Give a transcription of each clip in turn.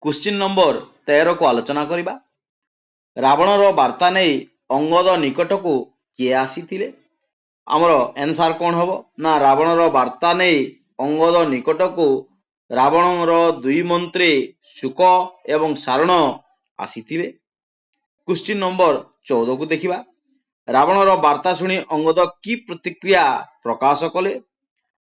Question number 13 को आलोचना करिबा। रावणर वार्ता नहीं अंगद निकट को किए आसीथिले? आमर आंसर कौन हम ना रावणर वार्ता नहीं अंगद निकट को रावणर दुई मंत्री शुक एवं सारण आसीथिले। क्वेश्चन नंबर 14 को देखिबा। रावणर वार्ता शुणी अंगद की प्रतिक्रिया प्रकाश कले?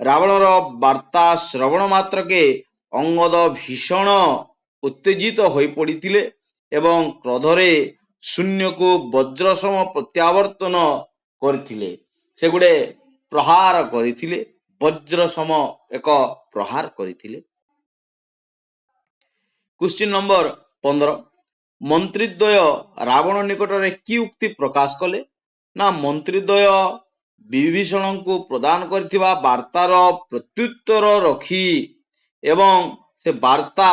रावणर वार्ता श्रवण मात्रके अंगद भीषण उत्तेजित होई पड़िथिले एवं क्रोधरे शून्य को वज्र सम प्रत्यावर्तन करथिले। से गुडे प्रहार करथिले, वज्र सम एक प्रहार करथिले। क्वेश्चन नंबर 15 मंत्रीद्वय रावण निकटरे की उक्ति प्रकाश कले? ना मंत्रीद्वय विभीषण को प्रदान करथिबा वार्तार प्रत्युत्तर रखी एवं से वार्ता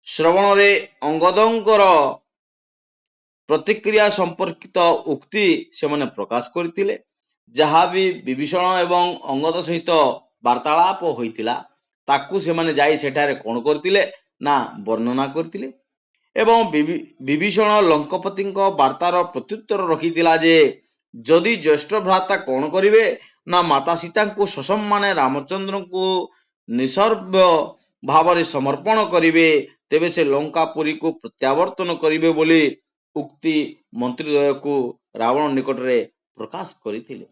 श्रवण रे अंगदंकर प्रतिक्रिया संपर्कित उक्ति से माने प्रकाश करथिले। जहाँ भी विभीषण एवं अंगद सहित वार्तालाप होइतिला ताकू से माने जाई सेठारे कोन करथिले ना वर्णना करथिले एवं विभीषण लंकापति वार्तार प्रत्युत्तर रखिथिला जे जदि ज्येष्ठ भ्राता कौन करिवे ना माता सीता को ससम्माने रामचंद्र को निसर्व भाव समर्पण करिवे तेबे से लंकापुरी को प्रत्यावर्तन करिवे बोली उक्ति मंत्रीद्वय को रावण निकट रे प्रकाश करथिले।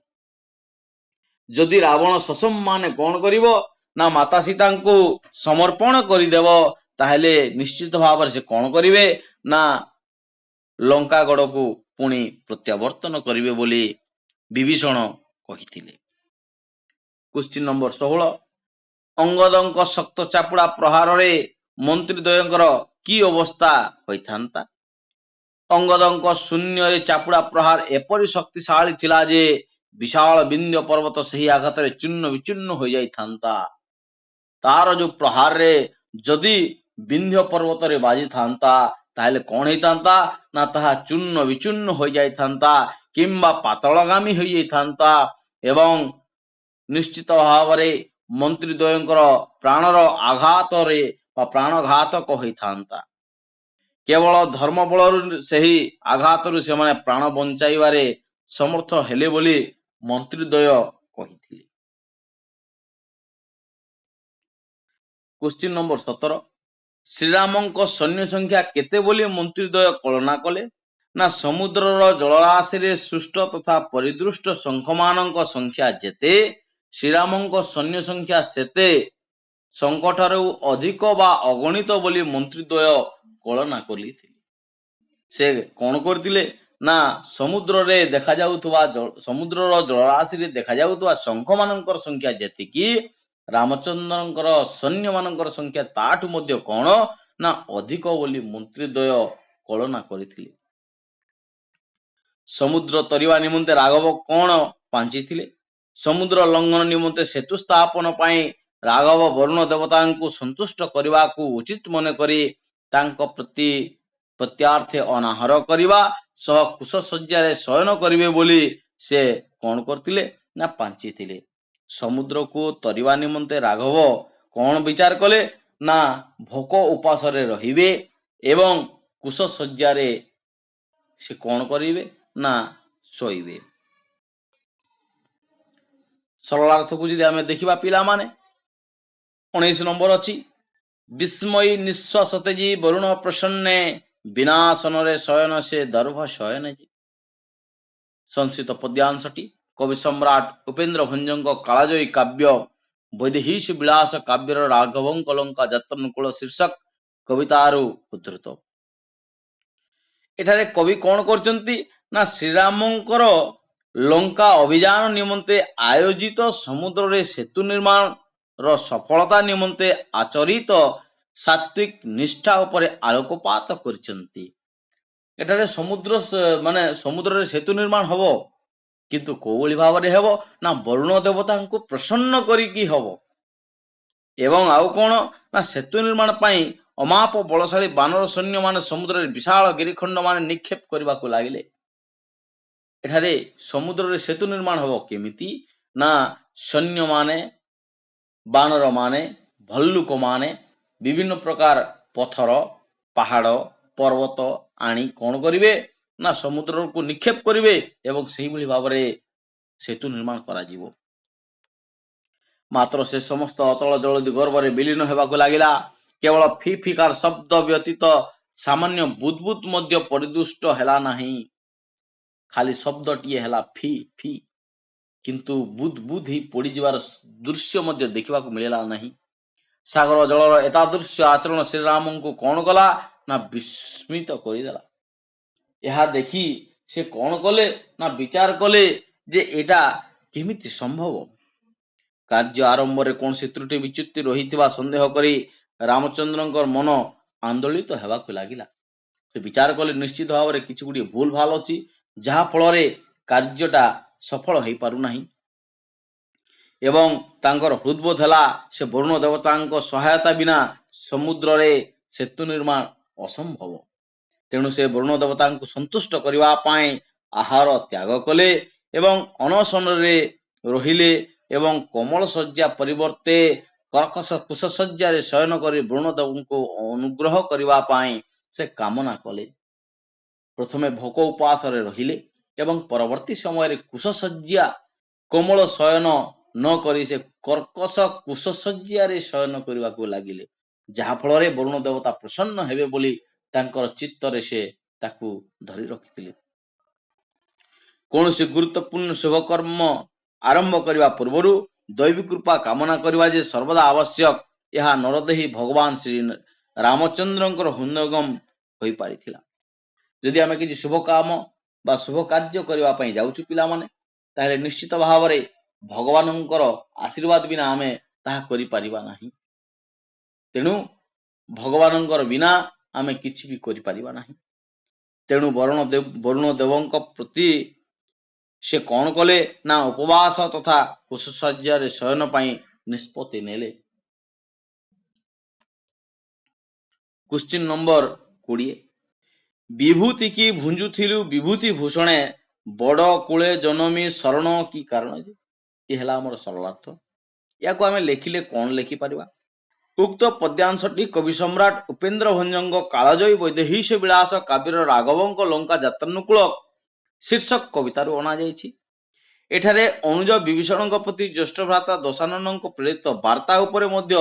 जदि रावण ससम्माने कौन करिवो ना माता सीता को समर्पण करिदेव ताहले निश्चित भाव से कौन करिवे ना लंकागढ़ को पुणी प्रत्यावर्तन करिवे बोली विभीषण कहिथिले। क्वेश्चन नंबर 16 अंगदंक शक्त चापुड़ा प्रहार रे मंत्रीद्वयंकर की अवस्था होइथांता? अंगदंक शून्य रे चापुड़ा प्रहार एपरि शक्तिशाली थिला जे विशाल विंध्य पर्वत सही आघात रे चूर्ण विचूर्ण हो जाइथांता। तार जो प्रहार रे जदि विंध्य पर्वत रे बाजी थांता ताहले कौन होइथांता ना ताहा चूर्ण विचूर्ण हो जाइथांता किंबा पातलगामी हो जाइथांता एवं निश्चित भाव रे मंत्रीद्वयंकर प्राणर आघात रे प्राणघातक होइथांता। केवल धर्म बल से ही आघात रु से माने प्राण बंचाइबारे समर्थ हेले बोली मंत्रीद्वय कहिथिले। क्वेश्चन नंबर 17 श्रीरामंक सैन्य संख्या केते बोली मंत्रीद्वय कल्पना कले? ना समुद्रर जलराशि रे सृष्ट तथा परिदृष्ट शंखमानक संख्या जेते श्रीरामंक सैन्य संख्या सेते संकटारू अधिक बा अगणित बोली मंत्रीद्वय कल्पना कलिथिले। से कौन करथिले ना समुद्र रे देखा जाउथवा समुद्रर जलराशि रे देखा जाउथवा शंख मानकर संख्या जेतिकी रामचंद्रंकर सैन्य मानकर संख्या ताठू मध्य कौन ना अधिक बोली मंत्रीद्वय कल्पना करिथिले। समुद्र तरिवा निमंते राघव कौन पांचिथिले? समुद्र लंघन निमंते सेतु स्थापन पाई राघव वरुण देवता को संतुष्ट करने को उचित मन करी तांको प्रति प्रत्यार्थे अनाहर करवा सह कुशसज्जा शयन करिवे बोली से कौन करथिले ना पांचिथिले। समुद्र को तरिवा निमंते राघव कौन विचार कले ना भोक उपास रे रहिबे एवं कुशसज्जा से कौन करिवे ना सोइबे। सरलार्थ को जदि आमे देखिबा पिला माने 19 नंबर अच्छी विस्मयी निश्वासते जी वरुण प्रसन्ने विनाशन रे शयन से दर्भ शयन जी। संस्कृत पद्यांशटी कवि सम्राट उपेन्द्र भंजक कालजयी काव्य वैदेहीश विलास काव्यर राघवंक लंका जात्रानुकूल शीर्षक कवितारू उद्धृत। एठारे कवि कौन करचंती ना श्रीरामंकर लंका अभियान निमंते आयोजित समुद्र रे सेतु निर्माण रो सफलता निमंते आचरित सात्विक निष्ठा उपरे आलोकपात करचंती। एठारे समुद्र माने समुद्र रे सेतु निर्माण हबो किंतु कोवली भाव रे हबो ना वरुण देवता को प्रसन्न करिकी हबो एवं आउ कोन ना सेतु निर्माण पाई अमाप बलशाली बानर सैन्य माने समुद्र रे विशाल गिरिखंड माने निक्षेप करबा को लागिले। एठारे समुद्र रे सेतु निर्माण हबो केमिति ना सैन्य माने बानर माने भल्लुक माने ବିଭିନ୍ନ ପ୍ରକାର ପଥର, ପାହାଡ଼, ପର୍ବତ ଆଣି କ'ଣ କରିବେ ନା ସମୁଦ୍ରକୁ ନିକ୍ଷେପ କରିବେ ଏବଂ ସେହିଭଳି ଭାବରେ ସେତୁ ନିର୍ମାଣ କରାଯିବ। ମାତ୍ର ସେ ସମସ୍ତ ଅତଳ ଜଳ ଗର୍ଭରେ ବିଲୀନ ହେବାକୁ ଲାଗିଲା। କେବଳ ଫିକାର ଶବ୍ଦ ବ୍ୟତୀତ ସାମାନ୍ୟ ବୁଦବୁଦ ମଧ୍ୟ ପରିଦୁଷ୍ଟ ହେଲା ନାହିଁ। ଖାଲି ଶବ୍ଦଟିଏ ହେଲା ଫି ଫି, କିନ୍ତୁ ବୁଦ ବୁଦ ହିଁ ପୋଡ଼ିଯିବାର ଦୃଶ୍ୟ ମଧ୍ୟ ଦେଖିବାକୁ ମିଳିଲା ନାହିଁ। ସାଗର ଜଳର ଏତାଦୃଶ୍ୟ ଆଚରଣ ଶ୍ରୀରାମଙ୍କୁ କ'ଣ କଲା ନା ବିସ୍ମିତ କରିଦେଲା। ଏହା ଦେଖି ସେ କ'ଣ କଲେ ନା ବିଚାର କଲେ ଯେ ଏଟା କେମିତି ସମ୍ଭବ। କାର୍ଯ୍ୟ ଆରମ୍ଭରେ କୌଣସି ତ୍ରୁଟି ବିଚ୍ୟୁତି ରହିଥିବା ସନ୍ଦେହ କରି ରାମଚନ୍ଦ୍ରଙ୍କର ମନ ଆନ୍ଦୋଳିତ ହେବାକୁ ଲାଗିଲା। ସେ ବିଚାର କଲେ ନିଶ୍ଚିତ ଭାବରେ କିଛି ଗୁଡ଼ିଏ ଭୁଲ ଭାଲ ଅଛି, ଯାହା ଫଳରେ କାର୍ଯ୍ୟଟା ସଫଳ ହେଇପାରୁନାହିଁ। ଏବଂ ତାଙ୍କର ହୃଦବୋଧ ହେଲା ସେ ବରୁଣ ଦେବତାଙ୍କ ସହାୟତା ବିନା ସମୁଦ୍ରରେ ସେତୁ ନିର୍ମାଣ ଅସମ୍ଭବ। ତେଣୁ ସେ ବରୁଣ ଦେବତାଙ୍କୁ ସନ୍ତୁଷ୍ଟ କରିବା ପାଇଁ ଆହାର ତ୍ୟାଗ କଲେ ଏବଂ ଅନଶନରେ ରହିଲେ ଏବଂ କୋମଳ ଶଯ୍ୟା ପରିବର୍ତ୍ତେ କର୍କଶ କୁଶଶଯ୍ୟାରେ ଶୟନ କରି ବରୁଣ ଦେବଙ୍କୁ ଅନୁଗ୍ରହ କରିବା ପାଇଁ ସେ କାମନା କଲେ। ପ୍ରଥମେ ଭୋକ ଉପାସରେ ରହିଲେ ଏବଂ ପରବର୍ତ୍ତୀ ସମୟରେ କୁଶଶଯ୍ୟା କୋମଳ ଶୟନ ନ କରି ସେ କର୍କଶ କୁଶଶଯ୍ୟାରେ ଶୟନ କରିବାକୁ ଲାଗିଲେ, ଯାହା ଫଳରେ ବରୁଣ ଦେବତା ପ୍ରସନ୍ନ ହେବେ ବୋଲି ତାଙ୍କର ଚିତ୍ତରେ ସେ ତାକୁ ଧରି ରଖିଥିଲେ। କୌଣସି ଗୁରୁତ୍ୱପୂର୍ଣ୍ଣ ଶୁଭକର୍ମ ଆରମ୍ଭ କରିବା ପୂର୍ବରୁ ଦୈବୀ କୃପା କାମନା କରିବା ଯେ ସର୍ବଦା ଆବଶ୍ୟକ, ଏହା ନରଦେହୀ ଭଗବାନ ଶ୍ରୀ ରାମଚନ୍ଦ୍ରଙ୍କର ହୃଦୟଙ୍ଗମ ହୋଇପାରିଥିଲା। ଯଦି ଆମେ କିଛି ଶୁଭ କାମ ବା ଶୁଭ କାର୍ଯ୍ୟ କରିବା ପାଇଁ ଯାଉଛୁ ପିଲାମାନେ, ତାହେଲେ ନିଶ୍ଚିତ ଭାବରେ ଭଗବାନଙ୍କର ଆଶୀର୍ବାଦ ବିନା ଆମେ ତାହା କରିପାରିବା ନାହିଁ। ତେଣୁ ଭଗବାନଙ୍କର ବିନା ଆମେ କିଛି ବି କରିପାରିବା ନାହିଁ। ତେଣୁ ବରୁଣ ଦେବଙ୍କ ପ୍ରତି ସେ କ'ଣ କଲେ ନା ଉପବାସ ତଥା କୁଶଶଯ୍ୟାରେ ଶୟନ ପାଇଁ ନିଷ୍ପତ୍ତି ନେଲେ। Question number 20। ବିଭୂତି କି ଭୁଞ୍ଜୁଥିଲୁ ବିଭୂତି ଭୂଷଣେ, ବଡ଼ କୂଳେ ଜନମୀ ଶରଣ କି କାରଣ ଯେ। ଏ ହେଲା ଆମର ସରଳାର୍ଥ। ଏହାକୁ ଆମେ ଲେଖିଲେ କ'ଣ ଲେଖିପାରିବା? ଉକ୍ତ ପଦ୍ୟାଂଶଟି କବି ସମ୍ରାଟ ଉପେନ୍ଦ୍ର ଭଞ୍ଜଙ୍କ କାଳଜୟୀ ବୈଦେହୀଶ ବିଳାସ କାବ୍ୟର ରାଘବଙ୍କ ଲଙ୍କା ଯାତ୍ରାନୁକୂଳ ଶୀର୍ଷକ କବିତାରୁ ଅଣାଯାଇଛି। ଏଠାରେ ଅନୁଜ ବିଭୀଷଣଙ୍କ ପ୍ରତି ଜ୍ୟେଷ୍ଠ ଭ୍ରାତା ଦଶାନନଙ୍କ ପ୍ରେରିତ ବାର୍ତ୍ତା ଉପରେ ମଧ୍ୟ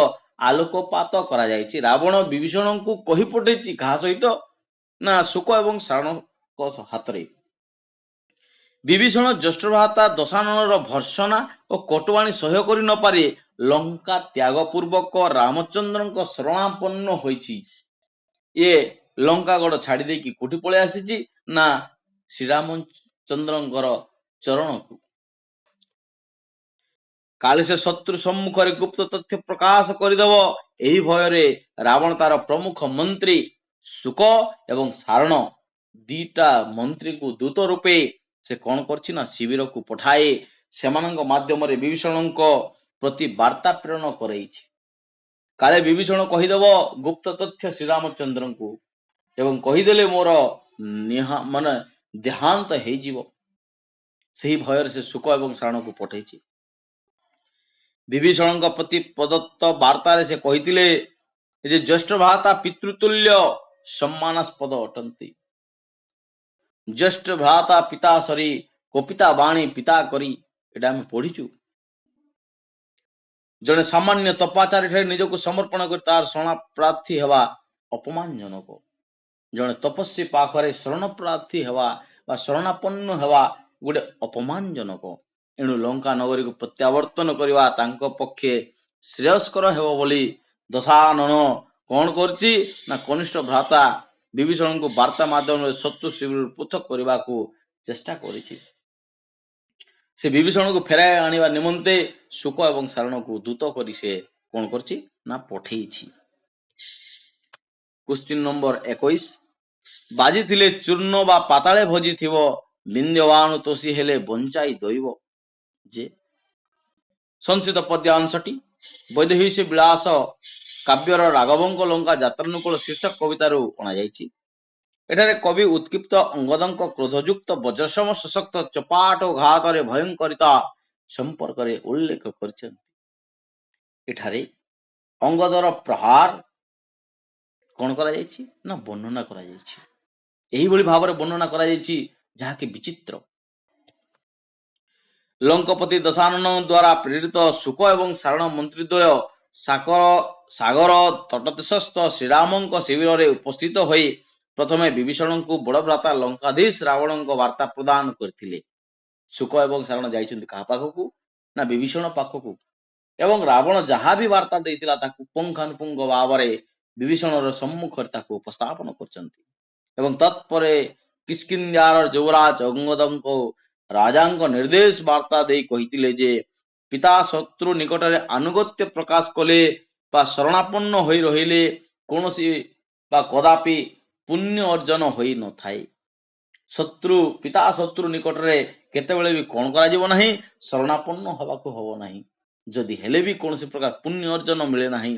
ଆଲୋକପାତ କରାଯାଇଛି। ରାବଣ ବିଭୀଷଣଙ୍କୁ କହି ପଠେଇଛି କାହା ସହିତ ନା ଶୁକ ଏବଂ ଶାଣଙ୍କ ହାତରେ। ବିଭୀଷଣ ଜ୍ୟେଷ୍ଠ ଭ୍ରାତା ଦଶାନନର ଭର୍ସନା ଓ କଟୁବାଣୀ ସହ୍ୟ କରି ନ ପାରି ଲଙ୍କା ତ୍ୟାଗ ପୂର୍ବକ ରାମଚନ୍ଦ୍ରଙ୍କ ଶରଣାପନ୍ନ ହୋଇଛି। ଏ ଲଙ୍କାଗଡ଼ ଛାଡ଼ି ଦେଇକି କୋଉଠି ପଳେଇ ଆସିଛି ନା ଶ୍ରୀରାମଚନ୍ଦ୍ରଙ୍କର ଚରଣକୁ। କାଳେ ସେ ଶତ୍ରୁ ସମ୍ମୁଖରେ ଗୁପ୍ତ ତଥ୍ୟ ପ୍ରକାଶ କରିଦେବ, ଏହି ଭୟରେ ରାବଣ ତାର ପ୍ରମୁଖ ମନ୍ତ୍ରୀ ଶୁକ ଏବଂ ସାରଣ ଦିଟା ମନ୍ତ୍ରୀଙ୍କୁ ଦୂତ ରୂପେ ସେ କ'ଣ କରିଛି ନା ଶିବିରକୁ ପଠାଇ ସେମାନଙ୍କ ମାଧ୍ୟମରେ ବିଭୀଷଣଙ୍କ ପ୍ରତି ବାର୍ତ୍ତା ପ୍ରେରଣ କରେଇଛି। କାଳେ ବିଭୀଷଣ କହିଦେବ ଗୁପ୍ତ ତଥ୍ୟ ଶ୍ରୀରାମଚନ୍ଦ୍ରଙ୍କୁ ଏବଂ କହିଦେଲେ ମୋର ଦେହାନ୍ତ ହେଇଯିବ। ସେହି ଭୟରେ ସେ ଶୁକ ଏବଂ ସାରଣକୁ ପଠେଇଛି। ବିଭୀଷଣଙ୍କ ପ୍ରତି ପ୍ରଦତ୍ତ ବାର୍ତ୍ତାରେ ସେ କହିଥିଲେ ଯେ ଜ୍ୟେଷ୍ଠ ଭ୍ରାତା ପିତୃତୁଲ୍ୟ ସମ୍ମାନାସ୍ପଦ ଅଟନ୍ତି। ଜ୍ୟେଷ୍ଠ ଭ୍ରାତା ପିତା ସରି କପିତା ବାଣୀ ପିତା କରି, ଏଟା ଆମେ ପଢିଛୁ। ଜଣେ ସାମାନ୍ୟ ତପାଚାରୀ ଠାରେ ନିଜକୁ ସମର୍ପଣ କରି ତାର ଶରଣ ପ୍ରାର୍ଥୀ ହେବା ଅପମାନଜନକ। ଜଣେ ତପସ୍ୱୀ ପାଖରେ ଶରଣ ପ୍ରାର୍ଥୀ ହେବା ବା ଶରଣାପନ୍ନ ହେବା ଗୋଟେ ଅପମାନଜନକ। ଏଣୁ ଲଙ୍କା ନଗରୀକୁ ପ୍ରତ୍ୟାବର୍ତ୍ତନ କରିବା ତାଙ୍କ ପକ୍ଷେ ଶ୍ରେୟସ୍କର ହେବ ବୋଲି ଦଶାନନ କ'ଣ କରିଛି ନା କନିଷ୍ଠ ଭ୍ରାତା ବିଭୀଷଣଙ୍କୁ ବାର୍ତ୍ତା ମାଧ୍ୟମରେ ଶତ୍ରୁ ଶିବିରରୁ ପୃଥକ କରିବାକୁ ଚେଷ୍ଟା କରିଛି। ସେ ବିଭୀଷଣକୁ ଫେରାଇ ଆଣିବା ନିମନ୍ତେ ଶୁକ ଏବଂ ସାରଣକୁ ଦୂତ କରି ସେ କ'ଣ କରିଛି ନା ପଠେଇଛି। Question number 21। ବାଜିଥିଲେ ଚୂର୍ଣ୍ଣ ବା ପାତାଳେ ଭଜିଥିବ, ବିନ୍ଧ୍ୟବାନ ତୋଷୀ ହେଲେ ବଞ୍ଚାଇ ଦଇବ ଯେ। ସଂସ୍କୃତ ପଦ୍ୟାଂଶଟି ବୈଦେହୀଶ ବିଳାସ କାବ୍ୟର ରାଘବଙ୍କ ଲଙ୍କା ଯାତ୍ରାନୁକୂଳ ଶୀର୍ଷକ କବିତାରୁ ଅଣାଯାଇଛି। ଏଠାରେ କବି ଉତ୍କ୍ଷିପ୍ତ ଅଙ୍ଗଦଙ୍କ କ୍ରୋଧଯୁକ୍ତ ବଜ୍ରସମ ସଶକ୍ତ ଚପାଟ ଘାତରେ ଭୟଙ୍କରିତା ସମ୍ପର୍କରେ ଉଲ୍ଲେଖ କରିଛନ୍ତି। ଏଠାରେ ଅଙ୍ଗଦର ପ୍ରହାର କଣ କରାଯାଇଛି ନା ବର୍ଣ୍ଣନା କରାଯାଇଛି। ଏହିଭଳି ଭାବରେ ବର୍ଣ୍ଣନା କରାଯାଇଛି ଯାହାକି ବିଚିତ୍ର। ଲଙ୍କପତି ଦଶାନନ ଦ୍ୱାରା ପ୍ରେରିତ ଶୁକ ଏବଂ ସାରଣ ମନ୍ତ୍ରୀଦ୍ୱୟ ସାଗର ତଟଦେଶସ୍ଥ ଶ୍ରୀରାମଙ୍କ ଶିବିରରେ ଉପସ୍ଥିତ ହୋଇ ପ୍ରଥମେ ବିଭୀଷଣଙ୍କୁ ବଡ଼ ଭ୍ରାତା ଲଙ୍କାଧୀଶ ରାବଣଙ୍କ ବାର୍ତ୍ତା ପ୍ରଦାନ କରିଥିଲେ। ଶୁକ ଏବଂ ସାରଣ ଯାଇଛନ୍ତି କାହା ପାଖକୁ ନା ବିଭୀଷଣ ପାଖକୁ, ଏବଂ ରାବଣ ଯାହା ବି ବାର୍ତ୍ତା ଦେଇଥିଲା ତାକୁ ପୁଙ୍ଖାନୁପୁଙ୍ଖ ଭାବରେ ବିଭୀଷଣର ସମ୍ମୁଖରେ ତାକୁ ଉପସ୍ଥାପନ କରିଛନ୍ତି। ଏବଂ ତତ୍ପରେ କିଷ୍କିନ୍ଧ୍ୟାର ଯୁବରାଜ ଅଙ୍ଗଦଙ୍କ ରାଜାଙ୍କ ନିର୍ଦ୍ଦେଶ ବାର୍ତ୍ତା ଦେଇ କହିଥିଲେ ଯେ ପିତା ଶତ୍ରୁ ନିକଟରେ ଆନୁଗତ୍ୟ ପ୍ରକାଶ କଲେ ବା ଶରଣାପନ୍ନ ହୋଇ ରହିଲେ କୌଣସି ବା କଦାପି ପୁଣ୍ୟ ଅର୍ଜନ ହୋଇ ନଥାଏ। ପିତା ଶତ୍ରୁ ନିକଟରେ କେତେବେଳେ ବି କଣ କରାଯିବ ନାହିଁ, ଶରଣାପନ୍ନ ହେବାକୁ ହବ ନାହିଁ। ଯଦି ହେଲେ ବି କୌଣସି ପ୍ରକାର ପୁଣ୍ୟ ଅର୍ଜନ ମିଳେ ନାହିଁ।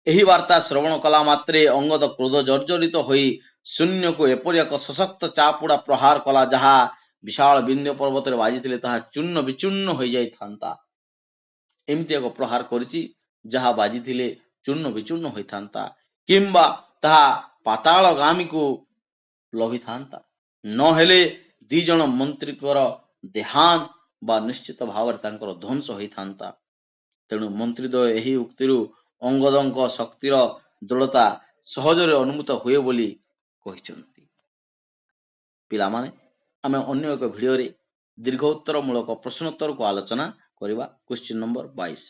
ଏହି ବାର୍ତ୍ତା ଶ୍ରବଣ କଲା ମାତ୍ରେ ଅଙ୍ଗଦ କ୍ରୋଧ ଜର୍ଜରିତ ହୋଇ ଶୂନ୍ୟକୁ ଏପରି ଏକ ସଶକ୍ତ ଚାପୁଡ଼ା ପ୍ରହାର କଲା ଯାହା ବିଶାଳ ବିନ୍ଧ୍ୟ ପର୍ବତରେ ବାଜିଥିଲେ ତାହା ଚୂର୍ଣ୍ଣ ବିଚୂର୍ଣ୍ଣ ହୋଇଯାଇଥାନ୍ତା। ଏମିତି ଏକ ପ୍ରହାର କରିଛି ଯାହା ବାଜିଥିଲେ ଚୂର୍ଣ୍ଣ ବିଚୂର୍ଣ୍ଣ ହୋଇଥାନ୍ତା, କିମ୍ବା ତାହା ପାତାଳ ଗାମୀକୁ ଲଭିଥାନ୍ତା। ନହେଲେ ଦି ଜଣ ମନ୍ତ୍ରୀଙ୍କର ଦେହାନ୍ତ ବା ନିଶ୍ଚିତ ଭାବରେ ତାଙ୍କର ଧ୍ୱଂସ ହୋଇଥାନ୍ତା। ତେଣୁ ମନ୍ତ୍ରୀଦ୍ୱୟ ଏହି ଉକ୍ତିରୁ ଅଙ୍ଗଦଙ୍କ ଶକ୍ତିର ଦୃଢ଼ତା ସହଜରେ ଅନୁମିତ ହୁଏ ବୋଲି କହିଛନ୍ତି। ପିଲାମାନେ, ଆମେ ଅନ୍ୟ ଏକ ଭିଡ଼ିଓରେ ଦୀର୍ଘ ଉତ୍ତରମୂଳକ ପ୍ରଶ୍ନୋତ୍ତରକୁ ଆଲୋଚନା କରିବା। Question number 22।